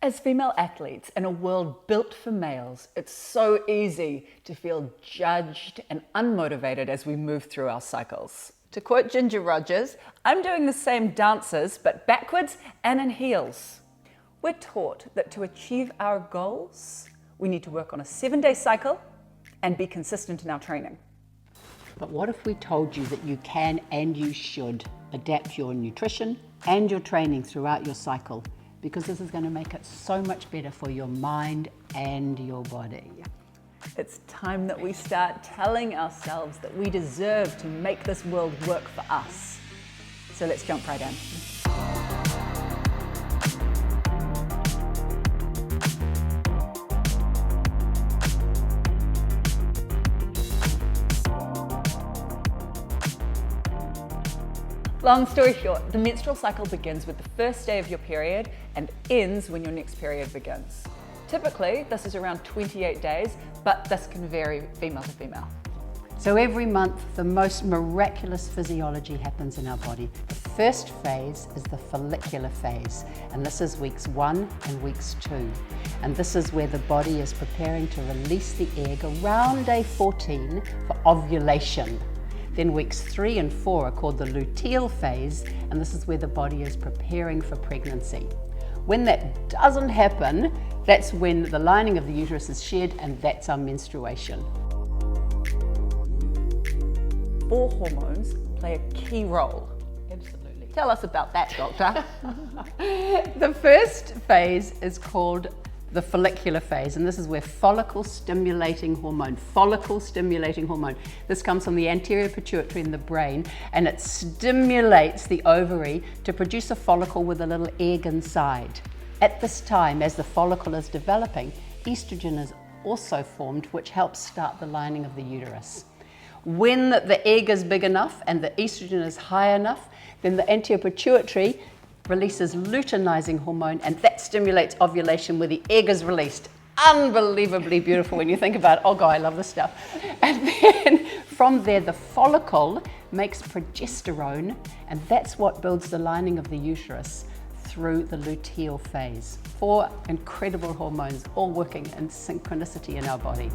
As female athletes in a world built for males, it's so easy to feel judged and unmotivated as we move through our cycles. To quote Ginger Rogers, "I'm doing the same dances, but backwards and in heels." We're taught that to achieve our goals, we need to work on a 7-day cycle and be consistent in our training. But what if we told you that you can and you should adapt your nutrition and your training throughout your cycle? Because this is going to make it so much better for your mind and your body. It's time that we start telling ourselves that we deserve to make this world work for us. So let's jump right in. Long story short, the menstrual cycle begins with the first day of your period and ends when your next period begins. Typically, this is around 28 days, but this can vary female to female. So every month, the most miraculous physiology happens in our body. The first phase is the follicular phase, and this is weeks 1 and weeks 2. And this is where the body is preparing to release the egg around day 14 for ovulation. Then weeks 3 and 4 are called the luteal phase, and this is where the body is preparing for pregnancy. When that doesn't happen, that's when the lining of the uterus is shed, and that's our menstruation. 4 hormones play a key role. Absolutely. Tell us about that, doctor. The first phase is called the follicular phase, and this is where follicle stimulating hormone. This comes from the anterior pituitary in the brain, and it stimulates the ovary to produce a follicle with a little egg inside. At this time, as the follicle is developing, estrogen is also formed, which helps start the lining of the uterus. When the egg is big enough and the estrogen is high enough, then the anterior pituitary releases luteinizing hormone, and that stimulates ovulation where the egg is released. Unbelievably beautiful when you think about it. Oh God, I love this stuff. And then from there, the follicle makes progesterone, and that's what builds the lining of the uterus through the luteal phase. 4 incredible hormones all working in synchronicity in our body.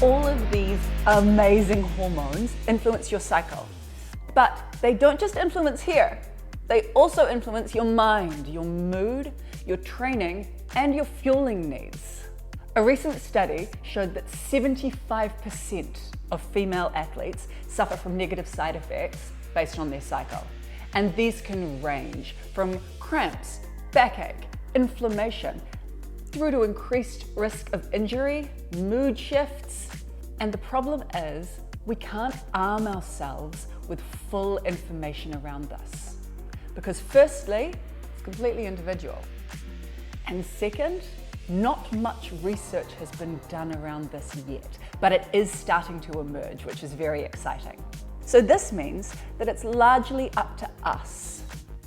All of these amazing hormones influence your cycle. But they don't just influence here, they also influence your mind, your mood, your training, and your fueling needs. A recent study showed that 75% of female athletes suffer from negative side effects based on their cycle. And these can range from cramps, backache, inflammation, through to increased risk of injury, mood shifts. And the problem is, we can't arm ourselves with full information around this. Because firstly, it's completely individual. And second, not much research has been done around this yet, but it is starting to emerge, which is very exciting. So this means that it's largely up to us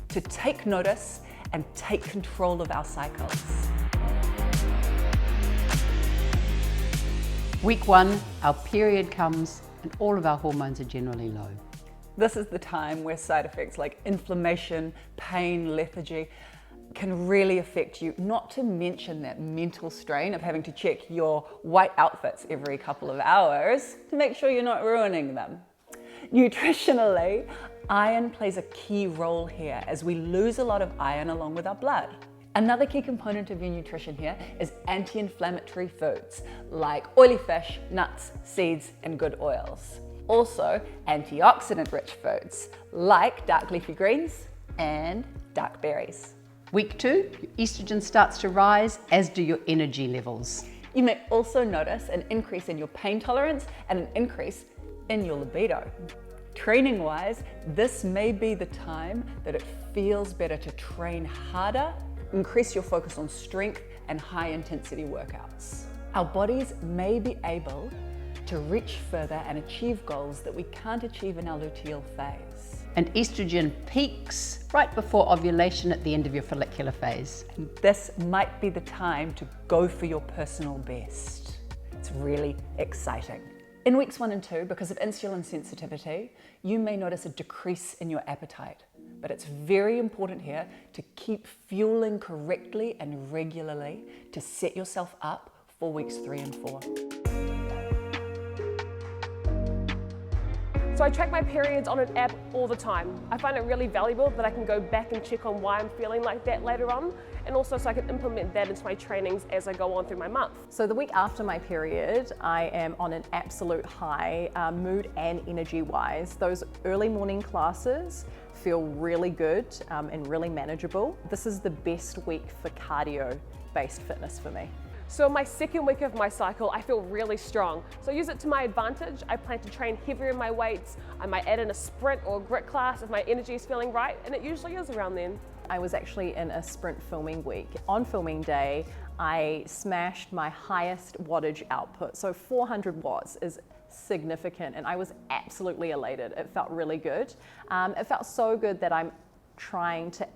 to take notice and take control of our cycles. Week 1, our period comes, and all of our hormones are generally low. This is the time where side effects like inflammation, pain, lethargy can really affect you, not to mention that mental strain of having to check your white outfits every couple of hours to make sure you're not ruining them. Nutritionally, iron plays a key role here as we lose a lot of iron along with our blood. Another key component of your nutrition here is anti-inflammatory foods like oily fish, nuts, seeds, and good oils. Also, antioxidant-rich foods like dark leafy greens and dark berries. Week 2, your estrogen starts to rise, as do your energy levels. You may also notice an increase in your pain tolerance and an increase in your libido. Training-wise, this may be the time that it feels better to train harder, increase your focus on strength and high-intensity workouts. Our bodies may be able to reach further and achieve goals that we can't achieve in our luteal phase. And estrogen peaks right before ovulation at the end of your follicular phase. And this might be the time to go for your personal best. It's really exciting. In weeks 1 and 2, because of insulin sensitivity, you may notice a decrease in your appetite. But it's very important here to keep fueling correctly and regularly to set yourself up for weeks 3 and 4. So I track my periods on an app all the time. I find it really valuable that I can go back and check on why I'm feeling like that later on, and also so I can implement that into my trainings as I go on through my month. So the week after my period, I am on an absolute high, mood and energy wise. Those early morning classes feel really good and really manageable. This is the best week for cardio-based fitness for me. So my second week of my cycle, I feel really strong. So I use it to my advantage. I plan to train heavier in my weights. I might add in a sprint or a grit class if my energy is feeling right, and it usually is around then. I was actually in a sprint filming week. On filming day, I smashed my highest wattage output. So 400 watts is significant, and I was absolutely elated. It felt really good. It felt so good that I'm trying to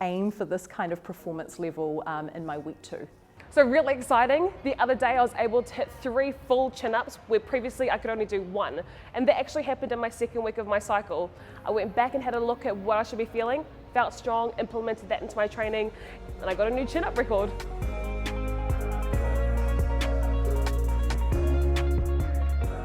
aim for this kind of performance level in my week 2. So really exciting. The other day I was able to hit 3 full chin-ups where previously I could only do 1. And that actually happened in my second week of my cycle. I went back and had a look at what I should be feeling, felt strong, implemented that into my training, and I got a new chin-up record.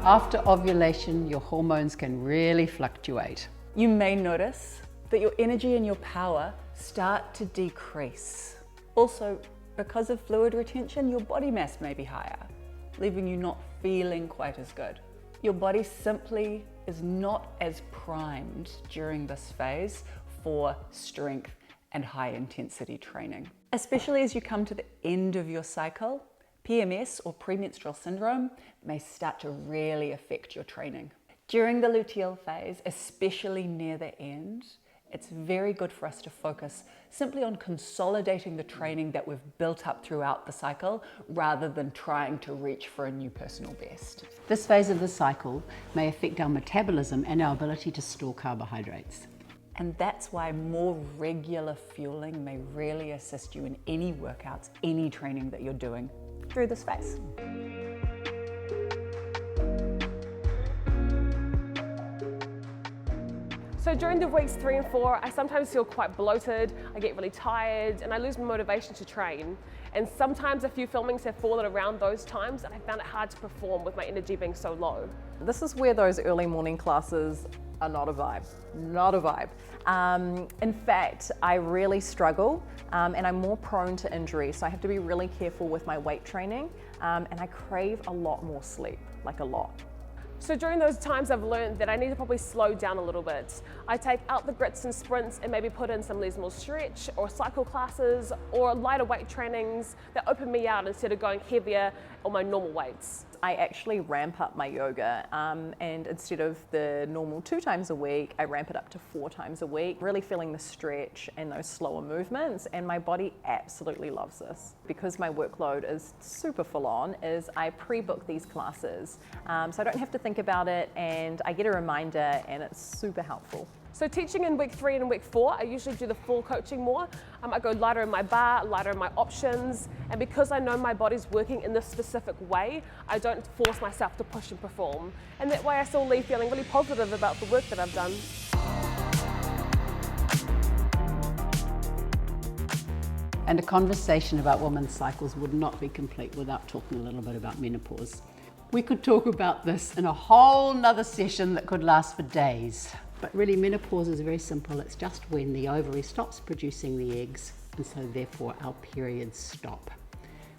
After ovulation, your hormones can really fluctuate. You may notice that your energy and your power start to decrease. Also, because of fluid retention, your body mass may be higher, leaving you not feeling quite as good. Your body simply is not as primed during this phase for strength and high intensity training. Especially as you come to the end of your cycle, PMS or premenstrual syndrome may start to really affect your training. During the luteal phase, especially near the end, it's very good for us to focus simply on consolidating the training that we've built up throughout the cycle rather than trying to reach for a new personal best. This phase of the cycle may affect our metabolism and our ability to store carbohydrates. And that's why more regular fueling may really assist you in any workouts, any training that you're doing through this phase. So during the weeks 3 and 4, I sometimes feel quite bloated, I get really tired, and I lose my motivation to train. And sometimes a few filmings have fallen around those times, and I found it hard to perform with my energy being so low. This is where those early morning classes are not a vibe, not a vibe. In fact, I really struggle and I'm more prone to injury, so I have to be really careful with my weight training, and I crave a lot more sleep, like a lot. So during those times I've learned that I need to probably slow down a little bit. I take out the grits and sprints and maybe put in some leisure stretch or cycle classes or lighter weight trainings that open me out instead of going heavier on my normal weights. I actually ramp up my yoga and instead of the normal 2 times a week, I ramp it up to 4 times a week, really feeling the stretch and those slower movements, and my body absolutely loves this. Because my workload is super full on, is I pre-book these classes so I don't have to think about it, and I get a reminder, and it's super helpful. So teaching in week 3 and week 4, I usually do the full coaching more. I go lighter in my bar, lighter in my options, and because I know my body's working in this specific way, I don't force myself to push and perform. And that way I still leave feeling really positive about the work that I've done. And a conversation about women's cycles would not be complete without talking a little bit about menopause. We could talk about this in a whole nother session that could last for days. But really, menopause is very simple. It's just when the ovary stops producing the eggs, and so therefore our periods stop.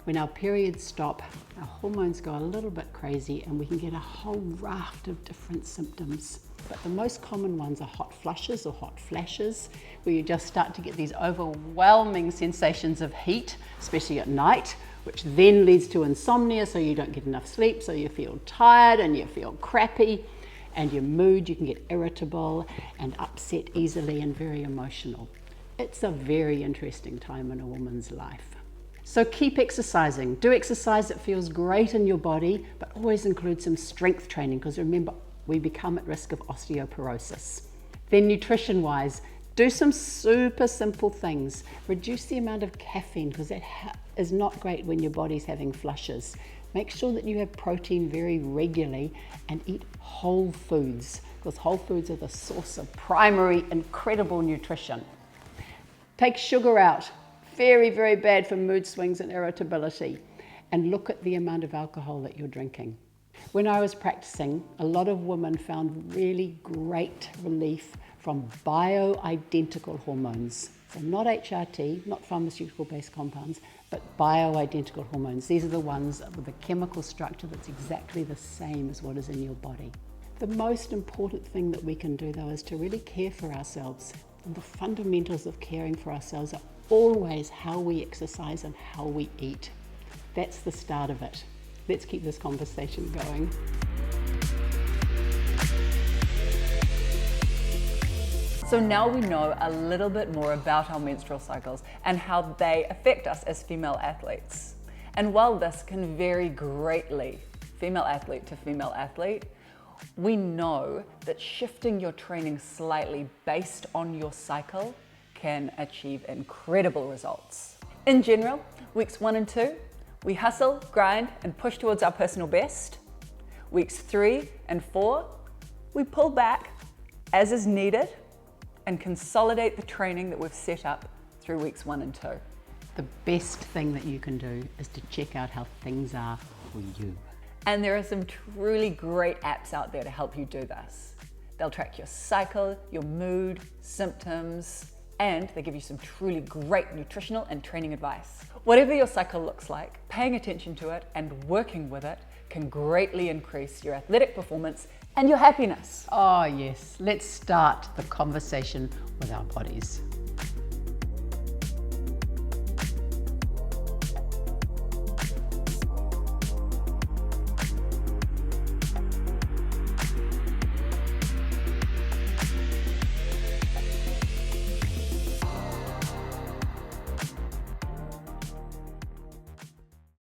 When our periods stop, our hormones go a little bit crazy and we can get a whole raft of different symptoms. But the most common ones are hot flushes or hot flashes, where you just start to get these overwhelming sensations of heat, especially at night, which then leads to insomnia, so you don't get enough sleep, so you feel tired and you feel crappy. And your mood, you can get irritable and upset easily and very emotional. It's a very interesting time in a woman's life. So keep exercising. Do exercise that feels great in your body, but always include some strength training, because remember, we become at risk of osteoporosis. Then nutrition-wise, do some super simple things. Reduce the amount of caffeine, because that is not great when your body's having flushes. Make sure that you have protein very regularly and eat whole foods, because whole foods are the source of primary, incredible nutrition. Take sugar out. Very, very bad for mood swings and irritability. And look at the amount of alcohol that you're drinking. When I was practicing, a lot of women found really great relief from bioidentical hormones. So not HRT, not pharmaceutical-based compounds, but bioidentical hormones. These are the ones with a chemical structure that's exactly the same as what is in your body. The most important thing that we can do, though, is to really care for ourselves. And the fundamentals of caring for ourselves are always how we exercise and how we eat. That's the start of it. Let's keep this conversation going. So now we know a little bit more about our menstrual cycles and how they affect us as female athletes. And while this can vary greatly, female athlete to female athlete, we know that shifting your training slightly based on your cycle can achieve incredible results. In general, weeks 1 and 2, we hustle, grind, and push towards our personal best. Weeks 3 and 4, we pull back as is needed and consolidate the training that we've set up through weeks 1 and 2. The best thing that you can do is to check out how things are for you. And there are some truly great apps out there to help you do this. They'll track your cycle, your mood, symptoms, and they give you some truly great nutritional and training advice. Whatever your cycle looks like, paying attention to it and working with it can greatly increase your athletic performance and your happiness. Oh yes, let's start the conversation with our bodies.